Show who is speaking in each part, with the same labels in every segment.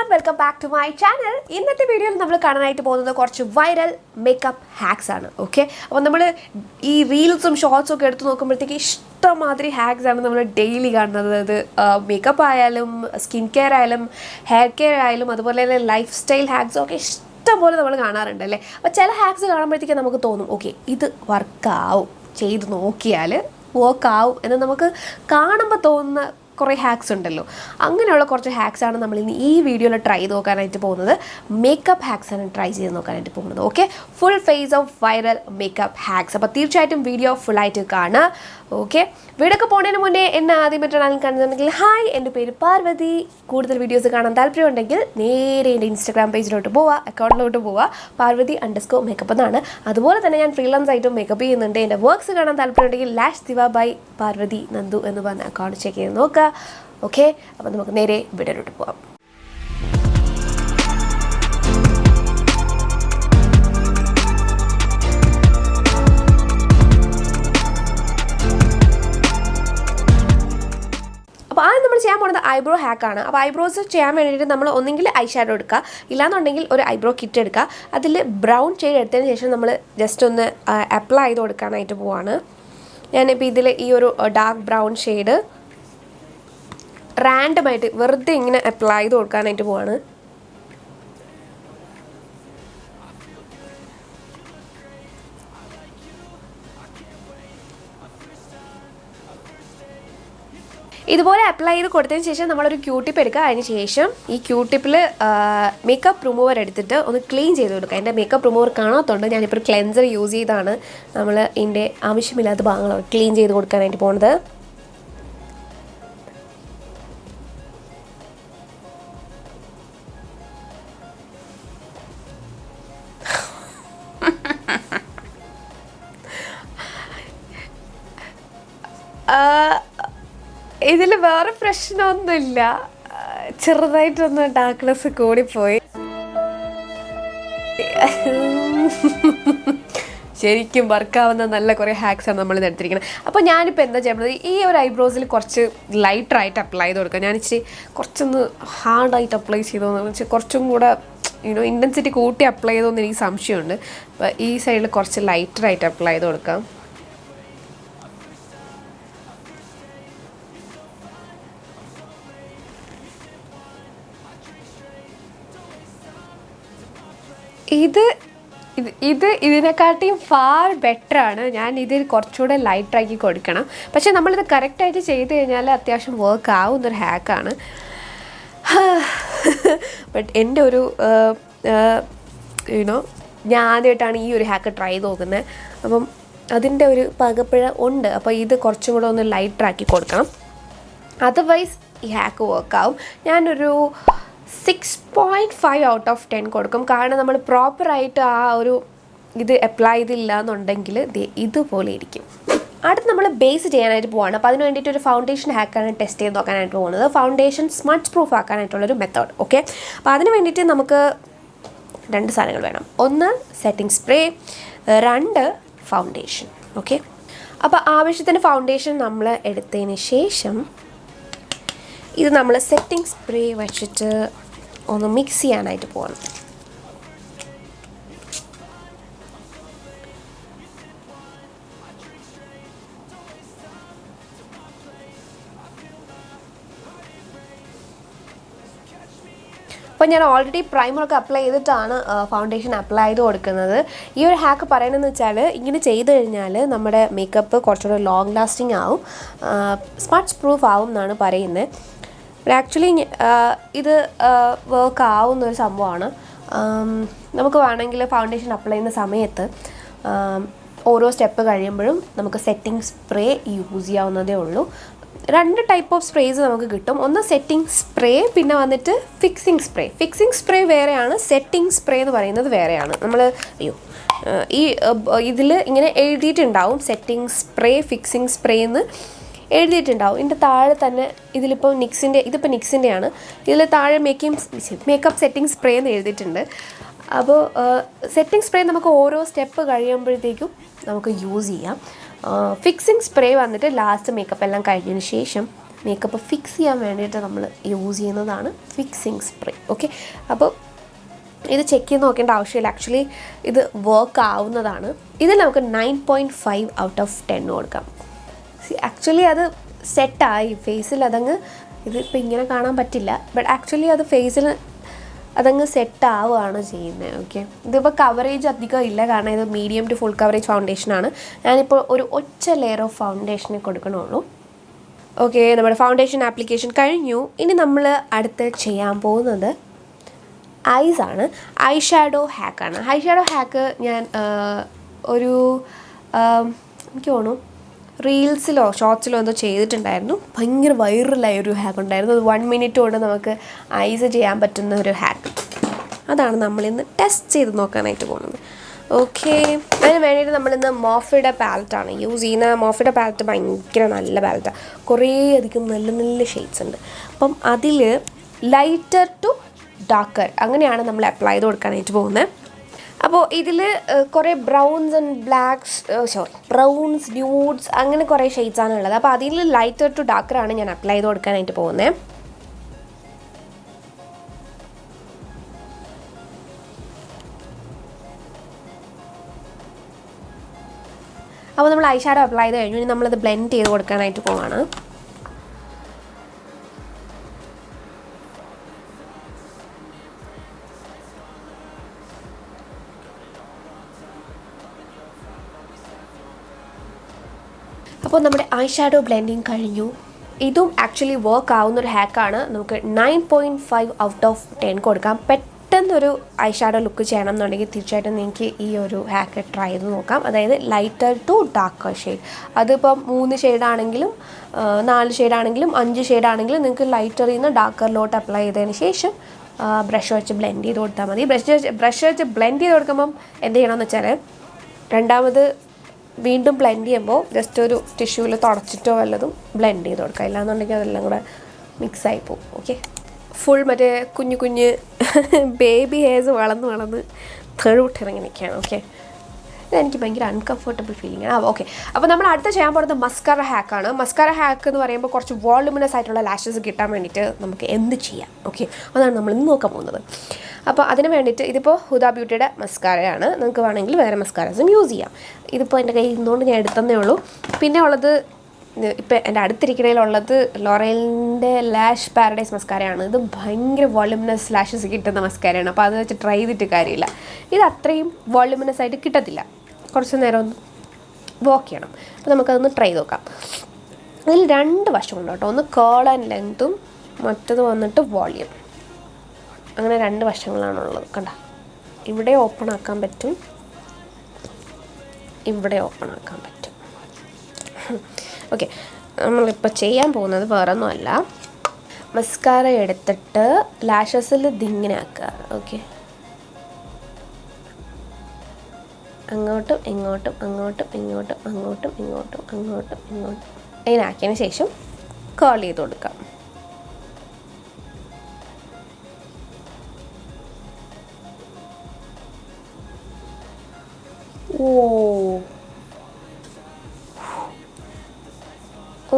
Speaker 1: everyone, welcome back to my channel. ഇന്നത്തെ വീഡിയോയിൽ നമ്മൾ കാണാനായിട്ട് പോകുന്നത് കുറച്ച് വൈറൽ മേക്കപ്പ് ഹാക്സ് ആണ്. ഓക്കെ, അപ്പോൾ നമ്മൾ ഈ റീൽസും ഷോർട്സും ഒക്കെ എടുത്ത് നോക്കുമ്പോഴത്തേക്ക് ഇഷ്ടംമാതിരി ഹാക്സ് ആണ് നമ്മൾ ഡെയിലി കാണുന്നത്. അത് മേക്കപ്പ് ആയാലും സ്കിൻ കെയർ ആയാലും ഹെയർ കെയർ ആയാലും അതുപോലെ തന്നെ ലൈഫ് സ്റ്റൈൽ ഹാക്സും ഒക്കെ ഇഷ്ടംപോലെ നമ്മൾ കാണാറുണ്ട് അല്ലേ. അപ്പോൾ ചില ഹാക്സ് കാണുമ്പോഴത്തേക്ക് നമുക്ക് തോന്നും ഓക്കെ ഇത് വർക്കാവും, ചെയ്ത് നോക്കിയാൽ വർക്കാവും എന്ന് നമുക്ക് കാണുമ്പോൾ തോന്നുന്ന കുറേ ഹാക്സ് ഉണ്ടല്ലോ. അങ്ങനെയുള്ള കുറച്ച് ഹാക്സാണ് നമ്മൾ ഇനി ഈ വീഡിയോയിൽ ട്രൈ ചെയ്ത് നോക്കാനായിട്ട് പോകുന്നത്. മേക്കപ്പ് ഹാക്സാണ് ട്രൈ ചെയ്ത് നോക്കാനായിട്ട് പോകുന്നത്. Okay, full face of viral makeup hacks. അപ്പോൾ തീർച്ചയായിട്ടും വീഡിയോ ഫുള്ളായിട്ട് കാണുക. ഓക്കെ, വീടൊക്കെ പോകുന്നതിന് മുന്നേ എന്നെ ആദ്യമായിട്ട് ചാനൽ കാണുന്നുണ്ടെങ്കിൽ ഹായ്, എൻ്റെ പേര് പാർവതി. കൂടുതൽ വീഡിയോസ് കാണാൻ താല്പര്യമുണ്ടെങ്കിൽ നേരെ എൻ്റെ ഇൻസ്റ്റാഗ്രാം പേജിലോട്ട് പോവുക, അക്കൗണ്ടിലോട്ട് പോവുക, parvati_makeup എന്നാണ്. അതുപോലെ തന്നെ ഞാൻ ഫ്രീലാൻസ് ആയിട്ടും മേക്കപ്പ് ചെയ്യുന്നുണ്ട്. എൻ്റെ വർക്ക്സ് കാണാൻ താല്പര്യമുണ്ടെങ്കിൽ #Parvati Nandu എന്ന് പറഞ്ഞ അക്കൗണ്ട് ചെക്ക് ചെയ്ത് നോക്കുക. ഓക്കെ, അപ്പോൾ നമുക്ക് നേരെ വീഡിയോയിലോട്ട് പോകാം. അപ്പോൾ ആദ്യം നമ്മൾ ചെയ്യാൻ പോകുന്നത് ഐബ്രോ ഹാക്കാണ്. അപ്പോൾ ഐബ്രോസ് ചെയ്യാൻ വേണ്ടിയിട്ട് നമ്മൾ ഒന്നെങ്കിൽ ഐ ഷാഡോ എടുക്കുക, ഇല്ലാന്നുണ്ടെങ്കിൽ ഒരു ഐബ്രോ കിറ്റ് എടുക്കുക. അതിൽ ബ്രൗൺ ഷെയ്ഡ് എടുത്തതിന് ശേഷം നമ്മൾ ജസ്റ്റ് ഒന്ന് അപ്ലൈ ചെയ്ത് കൊടുക്കാനായിട്ട് പോവാണ്. ഞാനിപ്പോൾ ഇതിൽ ഈ ഒരു ഡാർക്ക് ബ്രൗൺ ഷെയ്ഡ് റാൻഡമായിട്ട് വെറുതെ ഇങ്ങനെ അപ്ലൈ ചെയ്ത് കൊടുക്കാനായിട്ട് പോവാണ്. ഇതുപോലെ അപ്ലൈ ചെയ്ത് കൊടുത്തതിന് ശേഷം നമ്മളൊരു ക്യൂട്ടിപ്പ് എടുക്കുക. അതിന് ശേഷം ഈ ക്യൂട്ടിപ്പിൽ മേക്കപ്പ് റിമൂവർ എടുത്തിട്ട് ഒന്ന് ക്ലീൻ ചെയ്ത് കൊടുക്കുക. എൻ്റെ മേക്കപ്പ് റിമൂവർ കാണാത്തതുകൊണ്ട് ഞാനിപ്പോൾ ഒരു ക്ലെൻസർ യൂസ് ചെയ്താണ് നമ്മൾ ഇതിൻ്റെ ആവശ്യമില്ലാത്ത ഭാഗങ്ങൾ ക്ലീൻ ചെയ്ത് കൊടുക്കാനായിട്ട് പോകുന്നത്. ഇതിൽ വേറെ പ്രശ്നമൊന്നുമില്ല, ചെറുതായിട്ടൊന്ന് ഡാർക്ക്നെസ് കൂടിപ്പോയി. ശരിക്കും വർക്കാവുന്ന നല്ല കുറേ ഹാക്സാണ് നമ്മൾ എടുത്തിരിക്കുന്നത്. അപ്പോൾ ഞാനിപ്പോൾ എന്താ ചെയ്യുന്നത്, ഈ ഒരു ഐബ്രോസിൽ കുറച്ച് ലൈറ്ററായിട്ട് അപ്ലൈ ചെയ്ത് കൊടുക്കുക. ഞാൻ ഇച്ചിരി കുറച്ചൊന്ന് ഹാർഡായിട്ട് അപ്ലൈ ചെയ്തോന്ന് വെച്ചാൽ കുറച്ചും കൂടെ ഇൻറ്റൻസിറ്റി കൂട്ടി അപ്ലൈ ചെയ്തോന്ന് എനിക്ക് സംശയമുണ്ട്. അപ്പോൾ ഈ സൈഡിൽ കുറച്ച് ലൈറ്ററായിട്ട് അപ്ലൈ ചെയ്ത് കൊടുക്കാം. ഇതിനെക്കാട്ടിയും ഫാർ ബെറ്ററാണ്. ഞാൻ ഇതിൽ കുറച്ചുകൂടെ ലൈറ്റാക്കി കൊടുക്കണം. പക്ഷേ നമ്മളിത് കറക്റ്റായിട്ട് ചെയ്ത് കഴിഞ്ഞാൽ അത്യാവശ്യം വർക്ക് ആവുന്നൊരു ഹാക്കാണ്. ബട്ട് എൻ്റെ ഒരു ഞാൻ ആദ്യമായിട്ടാണ് ഈ ഒരു ഹാക്ക് ട്രൈ ചെയ്ത് നോക്കുന്നത്. അപ്പം അതിൻ്റെ ഒരു പകപ്പിഴ ഉണ്ട്. അപ്പോൾ ഇത് കുറച്ചും കൂടെ ഒന്ന് ലൈറ്റാക്കി കൊടുക്കണം, അതർവൈസ് ഈ ഹാക്ക് വർക്കാവും. ഞാനൊരു 6.5 ഔട്ട് ഓഫ് 10 കൊടുക്കും. കാരണം നമ്മൾ പ്രോപ്പറായിട്ട് ആ ഒരു ഇത് അപ്ലൈ ചെയ്തില്ല എന്നുണ്ടെങ്കിൽ ഇതുപോലെ ഇരിക്കും. അടുത്ത് നമ്മൾ ബേസ് ചെയ്യാനായിട്ട് പോവാണ്. അപ്പോൾ അതിന് വേണ്ടിയിട്ട് ഒരു ഫൗണ്ടേഷൻ ഹാക്കാണ് ടെസ്റ്റ് ചെയ്ത് നോക്കാനായിട്ട് പോകുന്നത്. ഫൗണ്ടേഷൻ സ്മച്ച് പ്രൂഫ് ആക്കാനായിട്ടുള്ളൊരു മെത്തേഡ്. ഓക്കെ, അപ്പോൾ അതിന് വേണ്ടിയിട്ട് നമുക്ക് 2 സാധനങ്ങൾ വേണം. 1 സെറ്റിംഗ് സ്പ്രേ, 2 ഫൗണ്ടേഷൻ. ഓക്കെ, അപ്പോൾ ആവശ്യത്തിന് ഫൗണ്ടേഷൻ നമ്മൾ എടുത്തതിന് ശേഷം ഇത് നമ്മൾ സെറ്റിംഗ് സ്പ്രേ വെച്ചിട്ട് ഒന്ന് മിക്സ് ചെയ്യാനായിട്ട് പോകണം. അപ്പോൾ ഞാൻ ഓൾറെഡി പ്രൈമറൊക്കെ അപ്ലൈ ചെയ്തിട്ടാണ് ഫൗണ്ടേഷൻ അപ്ലൈ ചെയ്ത് കൊടുക്കുന്നത്. ഈ ഒരു ഹാക്ക് പറയണമെന്ന് വെച്ചാൽ ഇങ്ങനെ ചെയ്ത് കഴിഞ്ഞാൽ നമ്മുടെ മേക്കപ്പ് കുറച്ചുകൂടെ ലോങ് ലാസ്റ്റിംഗ് ആവും, സ്മച്ച് പ്രൂഫ് ആവും എന്നാണ് പറയുന്നത്. ആക്ച്വലി ഇത് വർക്ക് ആവുന്നൊരു സംഭവമാണ്. നമുക്ക് വേണമെങ്കിൽ ഫൗണ്ടേഷൻ അപ്ലൈ ചെയ്യുന്ന സമയത്ത് ഓരോ സ്റ്റെപ്പ് കഴിയുമ്പോഴും നമുക്ക് സെറ്റിംഗ് സ്പ്രേ യൂസ് ചെയ്യാവുന്നതേ ഉള്ളൂ. 2 ടൈപ്പ് ഓഫ് സ്പ്രേസ് നമുക്ക് കിട്ടും. ഒന്ന് സെറ്റിംഗ് സ്പ്രേ, പിന്നെ വന്നിട്ട് ഫിക്സിംഗ് സ്പ്രേ. ഫിക്സിംഗ് സ്പ്രേ വേറെയാണ്, സെറ്റിംഗ് സ്പ്രേ എന്ന് പറയുന്നത് വേറെയാണ്. നമ്മൾ ഈ ഇതിൽ ഇങ്ങനെ എഴുതിയിട്ടുണ്ടാവും സെറ്റിംഗ് സ്പ്രേ, ഫിക്സിംഗ് സ്പ്രേ എന്ന് എഴുതിയിട്ടുണ്ടാവും. ഇതിൻ്റെ താഴെ തന്നെ ഇതിപ്പോൾ നിക്സിൻ്റെയാണ്. ഇതിൽ താഴെ മേക്കപ്പ് സെറ്റിംഗ് സ്പ്രേ എന്ന് എഴുതിയിട്ടുണ്ട്. അപ്പോൾ സെറ്റിംഗ് സ്പ്രേ നമുക്ക് ഓരോ സ്റ്റെപ്പ് കഴിയുമ്പോഴത്തേക്കും നമുക്ക് യൂസ് ചെയ്യാം. ഫിക്സിംഗ് സ്പ്രേ വന്നിട്ട് ലാസ്റ്റ് മേക്കപ്പ് എല്ലാം കഴിഞ്ഞതിന് ശേഷം മേക്കപ്പ് ഫിക്സ് ചെയ്യാൻ വേണ്ടിയിട്ട് നമ്മൾ യൂസ് ചെയ്യുന്നതാണ് ഫിക്സിങ് സ്പ്രേ. ഓക്കെ, അപ്പോൾ ഇത് ചെക്ക് ചെയ്ത് നോക്കേണ്ട ആവശ്യമില്ല. ആക്ച്വലി ഇത് വർക്ക് ആവുന്നതാണ്. ഇതിൽ നമുക്ക് 9.5 ഔട്ട് ഓഫ് 10 കൊടുക്കാം. ആക്ച്വലി അത് സെറ്റായി ഫേസിൽ. അതങ്ങ് ഇതിപ്പോൾ ഇങ്ങനെ കാണാൻ പറ്റില്ല, ബട്ട് ആക്ച്വലി അത് ഫേസിൽ അതങ്ങ് സെറ്റ് ആവുകയാണ് ചെയ്യുന്നത്. ഓക്കെ, ഇതിപ്പോൾ കവറേജ് അധികം ഇല്ല, കാരണം ഇത് മീഡിയം ടു ഫുൾ കവറേജ് ഫൗണ്ടേഷനാണ്. ഞാനിപ്പോൾ ഒരു ഒറ്റ ലെയർ ഓഫ് ഫൗണ്ടേഷനെ കൊടുക്കണുള്ളൂ. ഓക്കെ, നമ്മുടെ ഫൗണ്ടേഷൻ ആപ്ലിക്കേഷൻ കഴിഞ്ഞു. ഇനി നമ്മൾ അടുത്ത് ചെയ്യാൻ പോകുന്നത് ഐസ് ആണ്. ഐ ഷാഡോ ഹാക്കാണ്. ഐ ഷാഡോ ഹാക്ക് ഞാൻ ഒരു എനിക്ക് തോന്നുന്നു റീൽസിലോ ഷോർട്സിലോ എന്തോ ചെയ്തിട്ടുണ്ടായിരുന്നു. ഭയങ്കര വൈറലായ ഒരു ഹാക്ക് ഉണ്ടായിരുന്നു. അത് 1 മിനിറ്റ് കൊണ്ട് നമുക്ക് ഐസ് ചെയ്യാൻ പറ്റുന്ന ഒരു ഹാക്ക്. അതാണ് നമ്മളിന്ന് ടെസ്റ്റ് ചെയ്ത് നോക്കാനായിട്ട് പോകുന്നത്. ഓക്കെ, അതിന് വേണ്ടിയിട്ട് നമ്മളിന്ന് മോർഫയുടെ പാലറ്റാണ് യൂസ് ചെയ്യുന്നത്. മോർഫയുടെ പാലറ്റ് ഭയങ്കര നല്ല പാലറ്റാണ്. കുറേ അധികം നല്ല നല്ല ഷെയ്ഡ്സ് ഉണ്ട്. അപ്പം അതിൽ ലൈറ്റർ ടു ഡാർക്കർ അങ്ങനെയാണ് നമ്മൾ അപ്ലൈ ചെയ്ത് കൊടുക്കാനായിട്ട് പോകുന്നത്. അപ്പോൾ ഇതിൽ കുറേ browns and blacks browns nudes അങ്ങനെ കുറേ ഷെയ്ഡ്സാണ് ഉള്ളത്. അപ്പോൾ അതിൽ ലൈറ്റർ ടു ഡാർക്കറാണ് ഞാൻ അപ്ലൈ ചെയ്ത് കൊടുക്കാനായിട്ട് പോകുന്നത്. അപ്പോൾ നമ്മൾ ഐ ഷാഡോ അപ്ലൈ ചെയ്ത് കഴിഞ്ഞു. ഇനി നമ്മളത് ബ്ലെൻഡ് ചെയ്ത് കൊടുക്കാനായിട്ട് പോവാണ്. അപ്പോൾ നമ്മുടെ ഐ ഷാഡോ ബ്ലെൻഡിങ് കഴിഞ്ഞു. ഇതും ആക്ച്വലി വർക്ക് ആവുന്നൊരു ഹാക്കാണ്. നമുക്ക് 9.5 ഔട്ട് ഓഫ് 10 കൊടുക്കാം. പെട്ടെന്നൊരു ഐ ഷാഡോ ലുക്ക് ചെയ്യണം എന്നുണ്ടെങ്കിൽ തീർച്ചയായിട്ടും നിങ്ങൾക്ക് ഈ ഒരു ഹാക്ക് ട്രൈ ചെയ്ത് നോക്കാം. അതായത് ലൈറ്റർ ടു ഡാർക്കർ ഷെയ്ഡ്. അതിപ്പം 3 ഷെയ്ഡാണെങ്കിലും 4 ഷെയ്ഡാണെങ്കിലും 5 ഷെയ്ഡാണെങ്കിലും നിങ്ങൾക്ക് ലൈറ്ററിൽ നിന്ന് ഡാർക്കറിലോട്ട് അപ്ലൈ ചെയ്തതിന് ശേഷം ബ്രഷ് വെച്ച് ബ്ലെൻഡ് ചെയ്ത് കൊടുത്താൽ മതി. ബ്രഷ് വെച്ച് ബ്ലെൻഡ് ചെയ്ത് കൊടുക്കുമ്പം എന്ത് ചെയ്യണമെന്ന് വെച്ചാൽ രണ്ടാമത് വീണ്ടും ബ്ലെൻഡ് ചെയ്യുമ്പോൾ ജസ്റ്റ് ഒരു ടിഷ്യൂവിൽ തുടച്ചിട്ടോ വല്ലതും ബ്ലെൻഡ് ചെയ്ത് കൊടുക്കുക. ഇല്ലാന്നുണ്ടെങ്കിൽ അതെല്ലാം കൂടെ മിക്സായി പോകും. ഓക്കെ, ഫുൾ മറ്റേ കുഞ്ഞു കുഞ്ഞ് ബേബി ഹെയർസ് വളർന്ന് തെളിവിട്ടിറങ്ങി നിൽക്കുകയാണ്. ഓക്കെ, ഇതെനിക്ക് ഭയങ്കര അൺകംഫർട്ടബിൾ ഫീലിംഗ് ആണ്. ഓക്കെ, അപ്പോൾ നമ്മൾ അടുത്ത ചെയ്യാൻ പോകുന്നത് മസ്കാര ഹാക്കാണ്. മസ്കാര ഹാക്ക് എന്ന് പറയുമ്പോൾ കുറച്ച് വോളുമിനസ് ആയിട്ടുള്ള ലാഷസ് കിട്ടാൻ വേണ്ടിയിട്ട് നമുക്ക് എന്ത് ചെയ്യാം? ഓക്കെ, അതാണ് നമ്മൾ ഇന്ന് നോക്കാൻ പോകുന്നത്. അപ്പോൾ അതിന് വേണ്ടിയിട്ട് ഇതിപ്പോൾ ഹുദ ബ്യൂട്ടിയുടെ മസ്കാരയാണ്. നിങ്ങൾക്ക് വേണമെങ്കിൽ വേറെ മസ്കാരസും യൂസ് ചെയ്യാം. ഇതിപ്പോൾ എൻ്റെ കയ്യിൽ നിന്നുകൊണ്ട് ഞാൻ എടുത്തതേ ഉള്ളൂ. പിന്നെ ഉള്ളത് ഇപ്പോൾ എൻ്റെ അടുത്തിരിക്കണേലുള്ളത് ലോറയലിൻ്റെ ലാഷ് പാരഡൈസ് മസ്കാരയാണ്. ഇത് ഭയങ്കര വോളുമിനസ് ലാഷസ് കിട്ടുന്ന മസ്കാരയാണ്. അപ്പോൾ അത് വെച്ച് ട്രൈ ചെയ്തിട്ട് കാര്യമില്ല. ഇത് അത്രയും വോളുമിനസ് ആയിട്ട് കിട്ടത്തില്ല. കുറച്ച് നേരം ഒന്ന് വർക്ക് ചെയ്യണം. അപ്പോൾ നമുക്കതൊന്ന് ട്രൈ ചെയ്ത് നോക്കാം. അതിൽ 2 വശമുണ്ട് കേട്ടോ. ഒന്ന് കേൾ ആൻഡ് ലെങ്ത്തും മറ്റത് വന്നിട്ട് വോളിയം. അങ്ങനെ 2 വശങ്ങളാണുള്ളത്. കണ്ട, ഇവിടെ ഓപ്പൺ ആക്കാൻ പറ്റും, ഇവിടെ ഓപ്പൺ ആക്കാൻ പറ്റും. ഓക്കെ, നമ്മളിപ്പോൾ ചെയ്യാൻ പോകുന്നത് വേറൊന്നുമല്ല, മസ്കാര എടുത്തിട്ട് ലാഷസിൽ ഇതിങ്ങനെ ആക്കുക. ഓക്കെ, അങ്ങോട്ടും ഇങ്ങോട്ടും അങ്ങോട്ടും ഇങ്ങോട്ടും അങ്ങോട്ടും ഇങ്ങോട്ടും അങ്ങോട്ടും ഇങ്ങോട്ടും ഇങ്ങനെ ആക്കിയതിന് ശേഷം കേൾ ചെയ്ത് കൊടുക്കാം.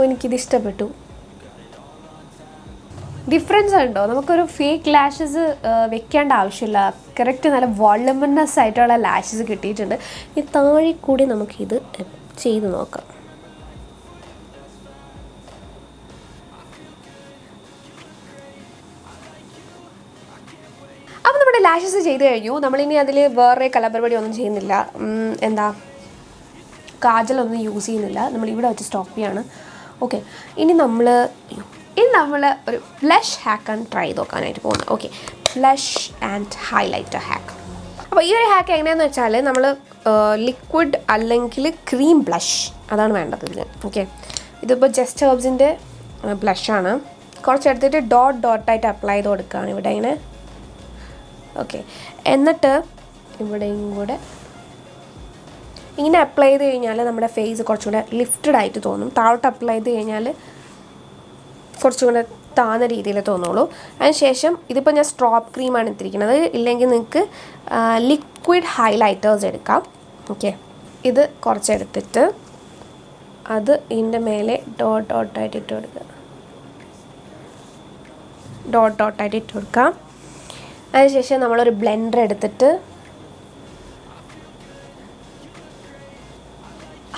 Speaker 1: എനിക്കിത് ഇഷ്ടപ്പെട്ടു. ഡിഫറൻസ് ഉണ്ടോ? നമുക്കൊരു ഫേക്ക് ലാഷസ് വെക്കേണ്ട ആവശ്യമില്ല. കറക്റ്റ് നല്ല വോളുമിനസ് ആയിട്ടുള്ള ലാഷസ് കിട്ടിയിട്ടുണ്ട്. ഈ താഴെ കൂടി നമുക്കിത് ചെയ്ത് നോക്കാം. അപ്പോൾ നമ്മുടെ ലാഷസ് ചെയ്ത് കഴിഞ്ഞു. നമ്മളിനി അതിൽ വേറെ കളർ പരിപാടി ഒന്നും ചെയ്യുന്നില്ല. എന്താ കാജലൊന്നും യൂസ് ചെയ്യുന്നില്ല. നമ്മളിവിടെ വെച്ച് സ്റ്റോപ്പ് ചെയ്യാണ്. ഓക്കെ, ഇനി നമ്മൾ ഒരു ബ്ലഷ് ഹാക്കാണ് ട്രൈ ചെയ്ത് നോക്കാനായിട്ട് പോകുന്നത്. Okay, blush and highlighter hack. അപ്പോൾ ഈ ഒരു ഹാക്ക് എങ്ങനെയാണെന്ന് വെച്ചാൽ നമ്മൾ ലിക്വിഡ് അല്ലെങ്കിൽ ക്രീം ബ്ലഷ് അതാണ് വേണ്ടത് ഇതിന്. ഓക്കെ, ഇതിപ്പോൾ ജസ്റ്റ് ഹെർബ്സിൻ്റെ ബ്ലഷാണ്. കുറച്ചെടുത്തിട്ട് ഡോട്ടായിട്ട് അപ്ലൈ ചെയ്ത് കൊടുക്കുകയാണ് ഇവിടെ ഇങ്ങനെ. ഓക്കെ, എന്നിട്ട് ഇവിടെയും കൂടെ ഇങ്ങനെ അപ്ലൈ ചെയ്ത് കഴിഞ്ഞാൽ നമ്മുടെ ഫേസ് കുറച്ചുകൂടെ ലിഫ്റ്റഡ് ആയിട്ട് തോന്നും. താഴോട്ട് അപ്ലൈ ചെയ്ത് കഴിഞ്ഞാൽ കുറച്ചും കൂടെ താന്ന രീതിയിൽ തോന്നുള്ളൂ. അതിനുശേഷം ഇതിപ്പോൾ ഞാൻ സ്ട്രോപ്പ് ക്രീമാണ് എടുത്തിരിക്കുന്നത്. ഇല്ലെങ്കിൽ നിങ്ങൾക്ക് ലിക്വിഡ് ഹൈലൈറ്റേഴ്സ് എടുക്കാം. ഓക്കെ, ഇത് കുറച്ചെടുത്തിട്ട് അത് ഇതിൻ്റെ മേലെ ഡോട്ടായിട്ട് ഇട്ട് കൊടുക്കുക. ഡോട്ട് ഡോട്ടായിട്ട് ഇട്ട് കൊടുക്കാം. അതിനുശേഷം നമ്മളൊരു ബ്ലെൻഡർ എടുത്തിട്ട്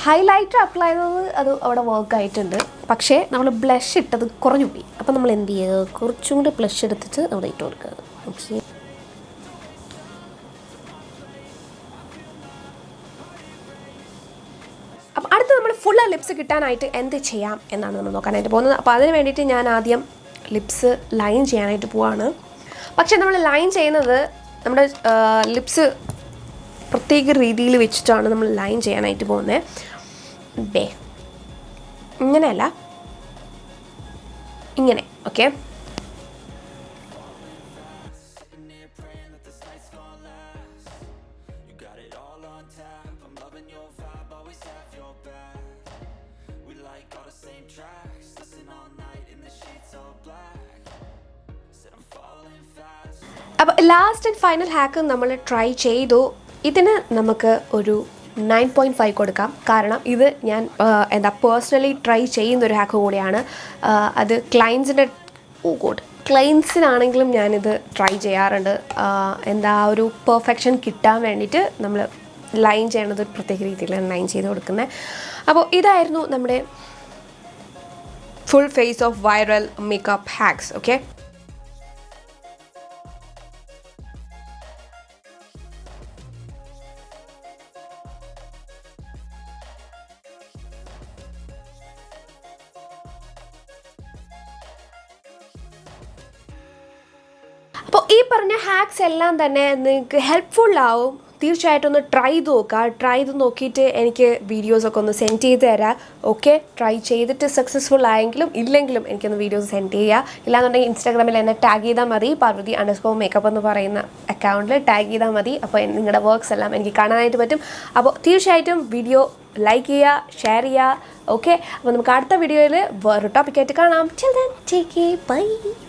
Speaker 1: ഹൈലൈറ്റർ അപ്ലൈ ചെയ്തത് അത് അവിടെ വർക്ക് ആയിട്ടുണ്ട്. പക്ഷേ നമ്മൾ ബ്ലഷ് ഇട്ടത് കുറഞ്ഞു പോയി. അപ്പോൾ നമ്മൾ എന്ത് ചെയ്യുക, കുറച്ചും കൂടി ബ്ലഷ് എടുത്തിട്ട് അവിടെ ഇട്ട് കൊടുക്കുക. ഓക്കെ, അപ്പം അടുത്ത് നമ്മൾ ഫുൾ ലിപ്സ് കിട്ടാനായിട്ട് എന്ത് ചെയ്യാം എന്നാണ് നമ്മൾ നോക്കാനായിട്ട് പോകുന്നത്. അപ്പോൾ അതിന് വേണ്ടിയിട്ട് ഞാൻ ആദ്യം ലിപ്സ് ലൈൻ ചെയ്യാനായിട്ട് പോവാണ്. പക്ഷേ നമ്മൾ ലൈൻ ചെയ്യുന്നത് നമ്മുടെ ലിപ്സ് പ്രത്യേക രീതിയിൽ വെച്ചിട്ടാണ് നമ്മൾ ലൈൻ ചെയ്യാനായിട്ട് പോകുന്നത്. ഇങ്ങനെയല്ല, ഇങ്ങനെ. ഓക്കെ, അപ്പോൾ ലാസ്റ്റ് ആൻഡ് ഫൈനൽ ഹാക്ക് നമ്മൾ ട്രൈ ചെയ്തു. ഇതിന് നമുക്ക് ഒരു 9.5 കൊടുക്കാം. കാരണം ഇത് ഞാൻ പേഴ്സണലി ട്രൈ ചെയ്യുന്നൊരു ഹാക്ക് കൂടിയാണ്. അത് ക്ലയൻസിനാണെങ്കിലും ഞാനിത് ട്രൈ ചെയ്യാറുണ്ട്. ഒരു പെർഫെക്ഷൻ കിട്ടാൻ വേണ്ടിയിട്ട് നമ്മൾ ലൈൻ ചെയ്യണത് പ്രത്യേക രീതിയിലാണ് ലൈൻ ചെയ്ത് കൊടുക്കുന്നത്. അപ്പോൾ ഇതായിരുന്നു നമ്മുടെ full face of viral makeup hacks. Okay, അപ്പോൾ ഈ പറഞ്ഞ ഹാക്സ് എല്ലാം തന്നെ നിങ്ങൾക്ക് ഹെൽപ്ഫുള്ളാവും. തീർച്ചയായിട്ടും ഒന്ന് ട്രൈ ചെയ്ത് നോക്കുക. ട്രൈ ചെയ്ത് നോക്കിയിട്ട് എനിക്ക് വീഡിയോസൊക്കെ ഒന്ന് സെൻഡ് ചെയ്ത് തരാം. ഓക്കെ, ട്രൈ ചെയ്തിട്ട് സക്സസ്ഫുൾ ആയെങ്കിലും ഇല്ലെങ്കിലും എനിക്കൊന്ന് വീഡിയോസ് സെൻഡ് ചെയ്യുക. ഇല്ലാന്നുണ്ടെങ്കിൽ ഇൻസ്റ്റാഗ്രാമിൽ എന്നെ ടാഗ് ചെയ്താൽ മതി. parvati_makeup എന്ന് പറയുന്ന അക്കൗണ്ടിൽ ടാഗ് ചെയ്താൽ മതി. അപ്പോൾ നിങ്ങളുടെ വർക്ക്സ് എല്ലാം എനിക്ക് കാണാനായിട്ട് പറ്റും. അപ്പോൾ തീർച്ചയായിട്ടും വീഡിയോ ലൈക്ക് ചെയ്യുക, ഷെയർ ചെയ്യുക. ഓക്കെ, അപ്പോൾ നമുക്ക് അടുത്ത വീഡിയോയിൽ വേറൊരു ടോപ്പിക്കായിട്ട് കാണാം. Till then, take care, bye.